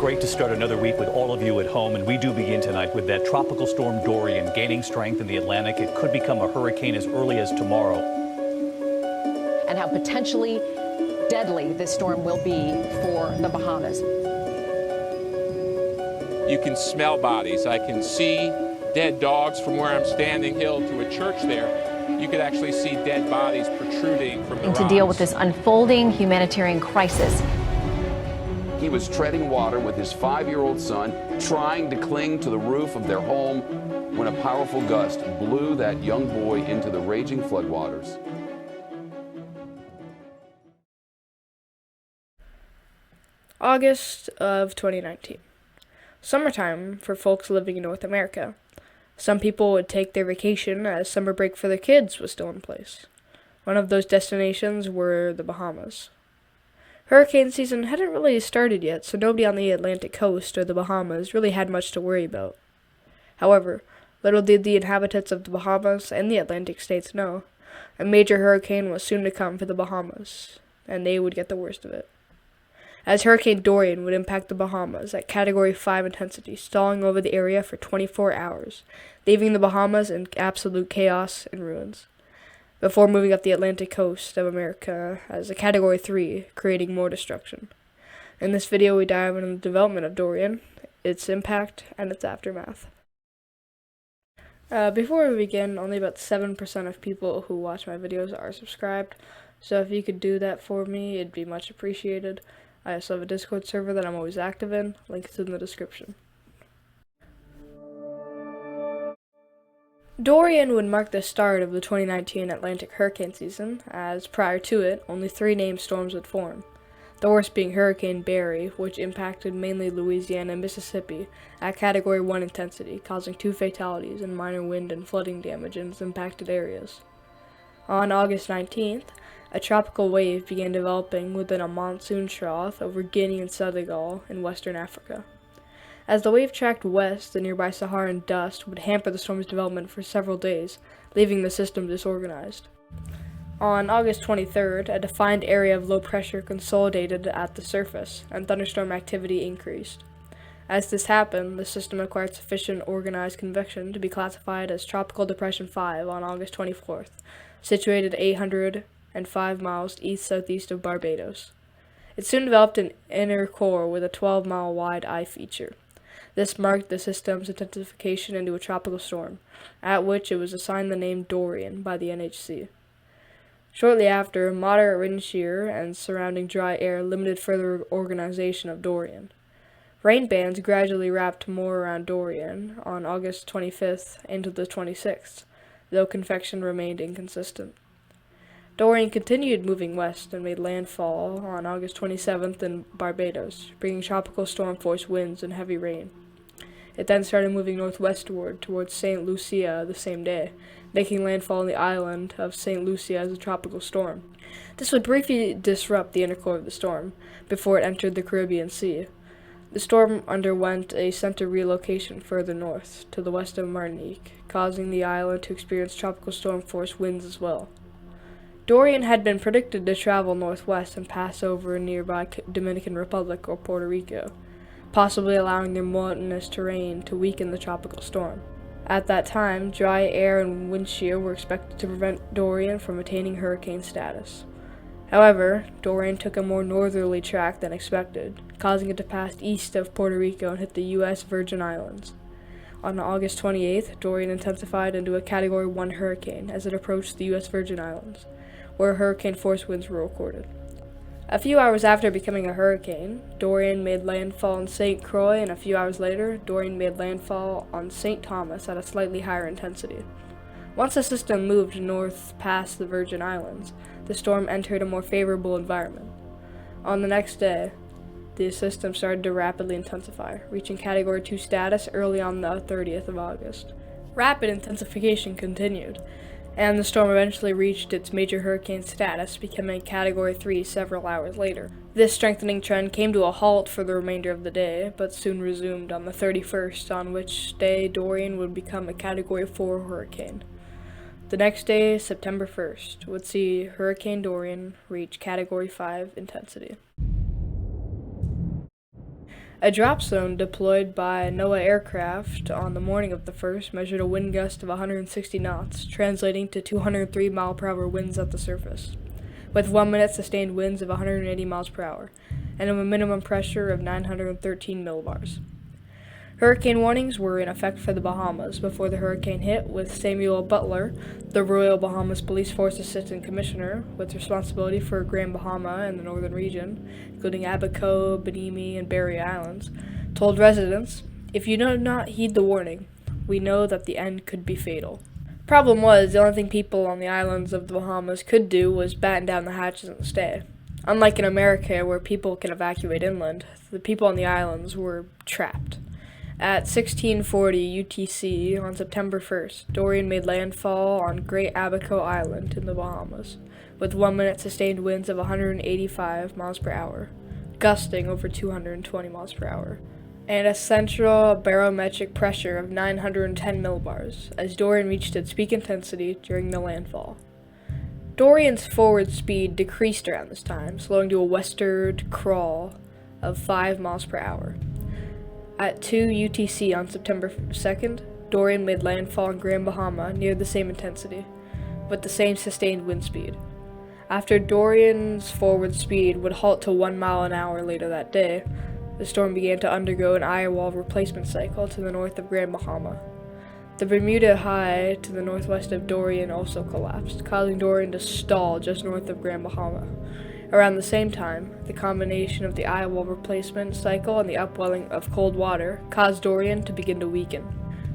great to start another week with all of you at home, and we do begin tonight with that tropical storm Dorian gaining strength in the Atlantic. It could become a hurricane as early as tomorrow. And how potentially deadly this storm will be for the Bahamas. You can smell bodies. I can see dead dogs from where I'm standing hill to a church there. You could actually see dead bodies protruding from the rocks. To deal with this unfolding humanitarian crisis. He was treading water with his 5-year-old son, trying to cling to the roof of their home when a powerful gust blew that young boy into the raging floodwaters. August of 2019. Summertime for folks living in North America. Some people would take their vacation as summer break for their kids was still in place. One of those destinations were the Bahamas. Hurricane season hadn't really started yet, so nobody on the Atlantic coast or the Bahamas really had much to worry about. However, little did the inhabitants of the Bahamas and the Atlantic states know, a major hurricane was soon to come for the Bahamas, and they would get the worst of it. As Hurricane Dorian would impact the Bahamas at Category 5 intensity, stalling over the area for 24 hours, leaving the Bahamas in absolute chaos and ruins, before moving up the Atlantic coast of America as a Category 3, creating more destruction. In this video, we dive into the development of Dorian, its impact, and its aftermath. Before we begin, only about 7% of people who watch my videos are subscribed, so if you could do that for me, it'd be much appreciated. I also have a Discord server that I'm always active in. Link is in the description. Dorian would mark the start of the 2019 Atlantic hurricane season, as prior to it, only 3 named storms would form. The worst being Hurricane Barry, which impacted mainly Louisiana and Mississippi at Category 1 intensity, causing 2 fatalities and minor wind and flooding damage in its impacted areas. On August 19th, a tropical wave began developing within a monsoon trough over Guinea and Senegal in western Africa. As the wave tracked west, the nearby Saharan dust would hamper the storm's development for several days, leaving the system disorganized. On August 23rd, a defined area of low pressure consolidated at the surface, and thunderstorm activity increased. As this happened, the system acquired sufficient organized convection to be classified as Tropical Depression 5 on August 24th, situated 805 miles east-southeast of Barbados. It soon developed an inner core with a 12-mile wide eye feature. This marked the system's intensification into a tropical storm, at which it was assigned the name Dorian by the NHC. Shortly after, moderate wind shear and surrounding dry air limited further organization of Dorian. Rain bands gradually wrapped more around Dorian on August 25th into the 26th, though convection remained inconsistent. Dorian continued moving west and made landfall on August 27th in Barbados, bringing tropical storm force winds and heavy rain. It then started moving northwestward towards St. Lucia the same day, making landfall on the island of St. Lucia as a tropical storm. This would briefly disrupt the inner core of the storm, before it entered the Caribbean Sea. The storm underwent a center relocation further north, to the west of Martinique, causing the island to experience tropical storm force winds as well. Dorian had been predicted to travel northwest and pass over nearby Dominican Republic or Puerto Rico, possibly allowing their mountainous terrain to weaken the tropical storm. At that time, dry air and wind shear were expected to prevent Dorian from attaining hurricane status. However, Dorian took a more northerly track than expected, causing it to pass east of Puerto Rico and hit the U.S. Virgin Islands. On August 28th, Dorian intensified into a Category 1 hurricane as it approached the U.S. Virgin Islands, where hurricane force winds were recorded. A few hours after becoming a hurricane, Dorian made landfall in St. Croix, and a few hours later, Dorian made landfall on St. Thomas at a slightly higher intensity. Once the system moved north past the Virgin Islands, the storm entered a more favorable environment. On the next day, the system started to rapidly intensify, reaching Category 2 status early on the 30th of August. Rapid intensification continued, and the storm eventually reached its major hurricane status, becoming Category 3 several hours later. This strengthening trend came to a halt for the remainder of the day, but soon resumed on the 31st, on which day Dorian would become a Category 4 hurricane. The next day, September 1st, would see Hurricane Dorian reach Category 5 intensity. A drop zone deployed by NOAA aircraft on the morning of the 1st measured a wind gust of 160 knots, translating to 203 mile-per-hour winds at the surface, with 1 minute sustained winds of 180 miles per hour, and a minimum pressure of 913 millibars. Hurricane warnings were in effect for the Bahamas before the hurricane hit, with Samuel Butler, the Royal Bahamas Police Force Assistant Commissioner, with responsibility for Grand Bahama and the northern region, including Abaco, Bimini, and Berry Islands, told residents, "If you do not heed the warning, we know that the end could be fatal." Problem was, the only thing people on the islands of the Bahamas could do was batten down the hatches and stay. Unlike in America, where people can evacuate inland, the people on the islands were trapped. At 1640 UTC on September 1st, Dorian made landfall on Great Abaco Island in the Bahamas, with 1 minute sustained winds of 185 miles per hour, gusting over 220 miles per hour, and a central barometric pressure of 910 millibars, as Dorian reached its peak intensity during the landfall. Dorian's forward speed decreased around this time, slowing to a westward crawl of 5 miles per hour. At 2 UTC on September 2nd, Dorian made landfall in Grand Bahama near the same intensity, with the same sustained wind speed. After Dorian's forward speed would halt to 1 mile an hour later that day, the storm began to undergo an eye wall replacement cycle to the north of Grand Bahama. The Bermuda High to the northwest of Dorian also collapsed, causing Dorian to stall just north of Grand Bahama. Around the same time, the combination of the eye wall replacement cycle and the upwelling of cold water caused Dorian to begin to weaken,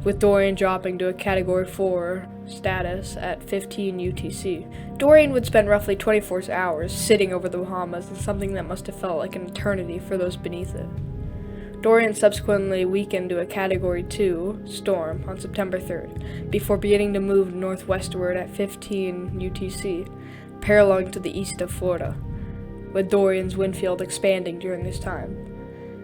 with Dorian dropping to a Category 4 status at 15 UTC. Dorian would spend roughly 24 hours sitting over the Bahamas in something that must have felt like an eternity for those beneath it. Dorian subsequently weakened to a Category 2 storm on September 3rd, before beginning to move northwestward at 15 UTC, paralleling to the east of Florida, with Dorian's wind field expanding during this time.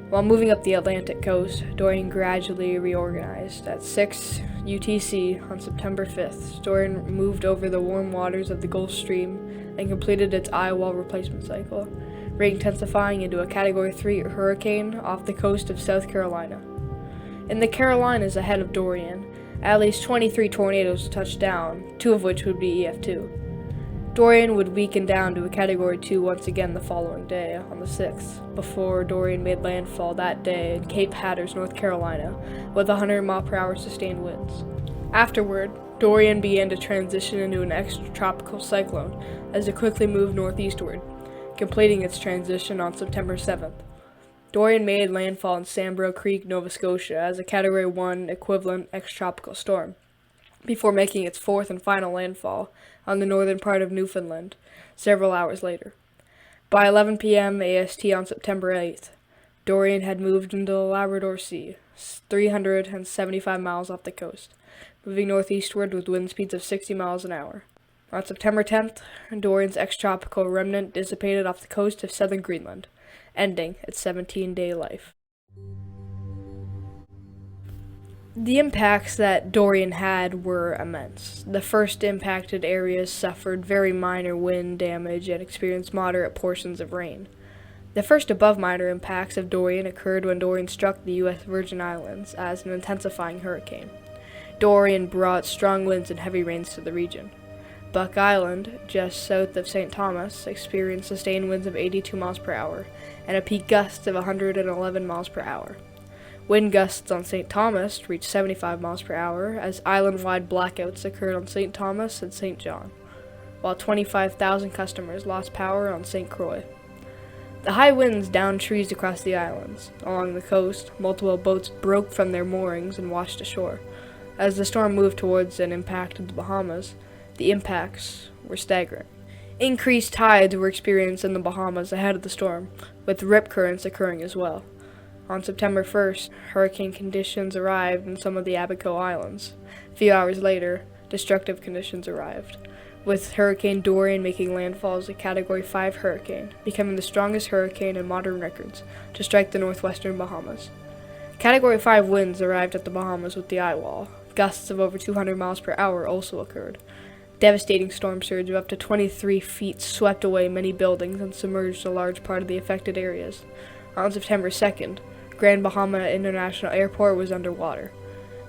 While moving up the Atlantic coast, Dorian gradually reorganized. At 6 UTC on September 5th, Dorian moved over the warm waters of the Gulf Stream and completed its eye wall replacement cycle, re-intensifying into a Category 3 hurricane off the coast of South Carolina. In the Carolinas ahead of Dorian, at least 23 tornadoes touched down, 2 of which would be EF2. Dorian would weaken down to a Category 2 once again the following day, on the 6th, before Dorian made landfall that day in Cape Hatteras, North Carolina, with 100 mile-per-hour sustained winds. Afterward, Dorian began to transition into an extratropical cyclone as it quickly moved northeastward, completing its transition on September 7th. Dorian made landfall in Sambro Creek, Nova Scotia, as a Category 1 equivalent extratropical storm, before making its 4th and final landfall on the northern part of Newfoundland several hours later. By 11 p.m. AST on September 8th, Dorian had moved into the Labrador Sea, 375 miles off the coast, moving northeastward with wind speeds of 60 miles an hour. On September 10th, Dorian's extratropical remnant dissipated off the coast of southern Greenland, ending its 17-day life. The impacts that Dorian had were immense. The first impacted areas suffered very minor wind damage and experienced moderate portions of rain. The first above minor impacts of Dorian occurred when Dorian struck the U.S. Virgin Islands as an intensifying hurricane. Dorian brought strong winds and heavy rains to the region. Buck Island, just south of St. Thomas, experienced sustained winds of 82 miles per hour and a peak gust of 111 miles per hour. Wind gusts on St. Thomas reached 75 miles per hour as island-wide blackouts occurred on St. Thomas and St. John, while 25,000 customers lost power on St. Croix. The high winds downed trees across the islands. Along the coast, multiple boats broke from their moorings and washed ashore. As the storm moved towards and impacted the Bahamas, the impacts were staggering. Increased tides were experienced in the Bahamas ahead of the storm, with rip currents occurring as well. On September 1st, hurricane conditions arrived in some of the Abaco Islands. A few hours later, destructive conditions arrived, with Hurricane Dorian making landfall as a Category 5 hurricane, becoming the strongest hurricane in modern records to strike the northwestern Bahamas. Category 5 winds arrived at the Bahamas with the eye wall. Gusts of over 200 miles per hour also occurred. Devastating storm surge of up to 23 feet swept away many buildings and submerged a large part of the affected areas. On September 2nd, Grand Bahama International Airport was underwater.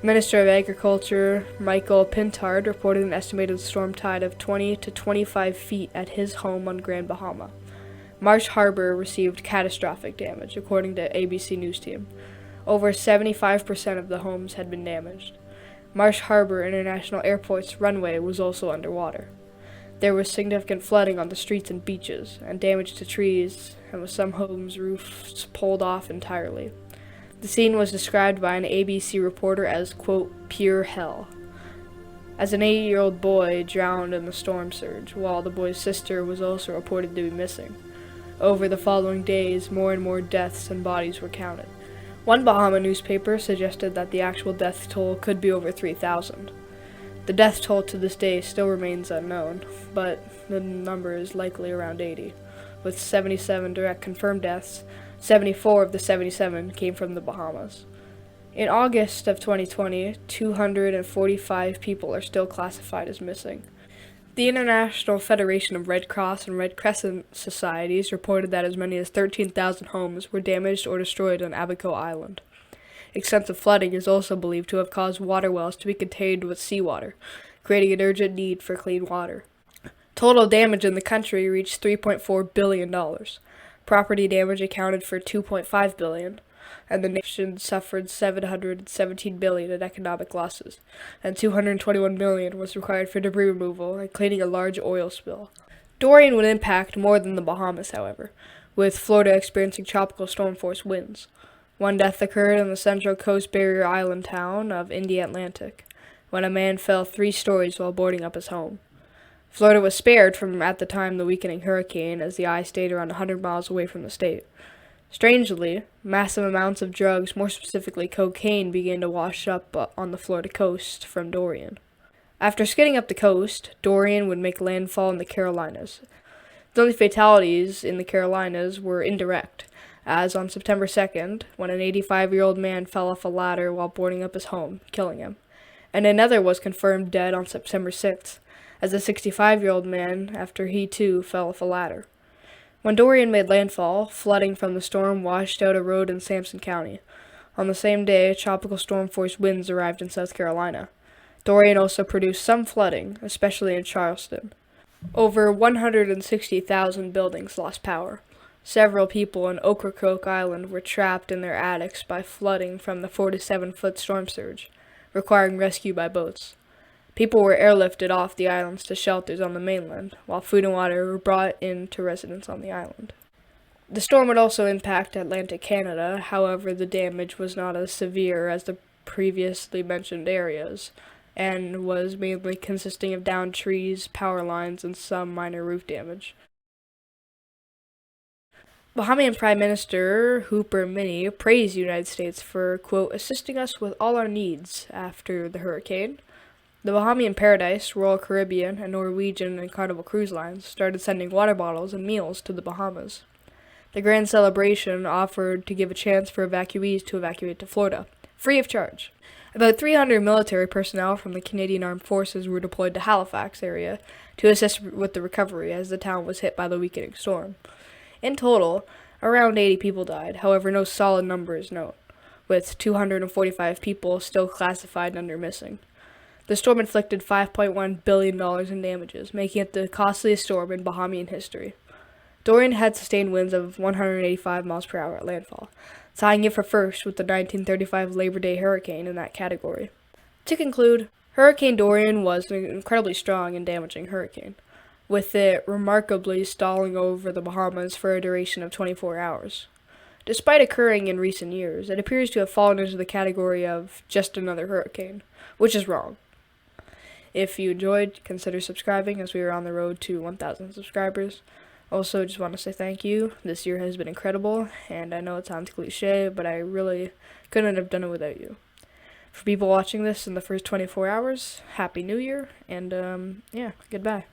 Minister of Agriculture Michael Pintard reported an estimated storm tide of 20 to 25 feet at his home on Grand Bahama. Marsh Harbor received catastrophic damage, according to ABC News Team. Over 75% of the homes had been damaged. Marsh Harbor International Airport's runway was also underwater. There was significant flooding on the streets and beaches, and damage to trees, and with some homes' roofs pulled off entirely. The scene was described by an ABC reporter as, quote, pure hell. As an 8-year-old boy drowned in the storm surge, while the boy's sister was also reported to be missing. Over the following days, more and more deaths and bodies were counted. One Bahama newspaper suggested that the actual death toll could be over 3,000. The death toll to this day still remains unknown, but the number is likely around 80. With 77 direct confirmed deaths, 74 of the 77 came from the Bahamas. In August of 2020, 245 people are still classified as missing. The International Federation of Red Cross and Red Crescent Societies reported that as many as 13,000 homes were damaged or destroyed on Abaco Island. Extensive flooding is also believed to have caused water wells to be contained with seawater, creating an urgent need for clean water. Total damage in the country reached $3.4 billion. Property damage accounted for $2.5 billion, and the nation suffered $717 billion in economic losses, and $221 million was required for debris removal and cleaning a large oil spill. Dorian would impact more than the Bahamas, however, with Florida experiencing tropical storm force winds. One death occurred in the Central Coast barrier island town of Indian-Atlantic, when a man fell 3 stories while boarding up his home. Florida was spared from, at the time, the weakening hurricane, as the eye stayed around 100 miles away from the state. Strangely, massive amounts of drugs, more specifically cocaine, began to wash up on the Florida coast from Dorian. After skidding up the coast, Dorian would make landfall in the Carolinas. The only fatalities in the Carolinas were indirect, as on September 2nd, when an 85-year-old man fell off a ladder while boarding up his home, killing him, and another was confirmed dead on September 6th, as a 65-year-old man after he too fell off a ladder. When Dorian made landfall, flooding from the storm washed out a road in Sampson County. On the same day, tropical storm force winds arrived in South Carolina. Dorian also produced some flooding, especially in Charleston. Over 160,000 buildings lost power. Several people in Ocracoke Island were trapped in their attics by flooding from the 4 to 7 foot storm surge, requiring rescue by boats. People were airlifted off the islands to shelters on the mainland, while food and water were brought in to residents on the island. The storm would also impact Atlantic Canada, however the damage was not as severe as the previously mentioned areas, and was mainly consisting of downed trees, power lines, and some minor roof damage. Bahamian Prime Minister Hooper Minnie praised the United States for, quote, assisting us with all our needs after the hurricane. The Bahamian Paradise, Royal Caribbean, and Norwegian and Carnival Cruise Lines started sending water bottles and meals to the Bahamas. The grand celebration offered to give a chance for evacuees to evacuate to Florida, free of charge. About 300 military personnel from the Canadian Armed Forces were deployed to Halifax area to assist with the recovery as the town was hit by the weakening storm. In total, around 80 people died, however no solid number is known, with 245 people still classified under missing. The storm inflicted $5.1 billion in damages, making it the costliest storm in Bahamian history. Dorian had sustained winds of 185 miles per hour at landfall, tying it for first with the 1935 Labor Day hurricane in that category. To conclude, Hurricane Dorian was an incredibly strong and damaging hurricane, with it remarkably stalling over the Bahamas for a duration of 24 hours. Despite occurring in recent years, it appears to have fallen into the category of just another hurricane, which is wrong. If you enjoyed, consider subscribing as we are on the road to 1,000 subscribers. Also, just want to say thank you. This year has been incredible, and I know it sounds cliche, but I really couldn't have done it without you. For people watching this in the first 24 hours, Happy New Year, and yeah, goodbye.